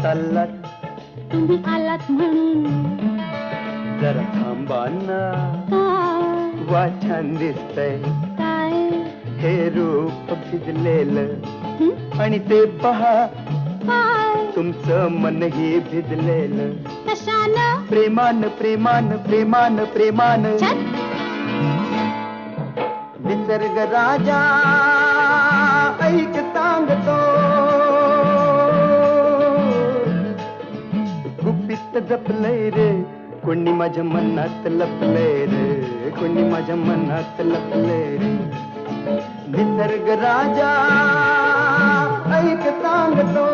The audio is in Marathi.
चाललात तुम्ही आलात म्हणून. जरा थांबा ना, काय वा छान दिसतंय काय हे रूप भिजलेलं, हं? आणि ते पहा काय तुमचं मनही भिजलेलं. कशानं? प्रेमान प्रेमान प्रेमान प्रेमान. छत निसर्ग राजा ऐक सांगतो, गुपित जपलंय रे कोणी माझ्या मनात लपलंय रे, कोणी माझ्या मनात लपलंय रे. निसर्ग राजा ऐक सांगतो,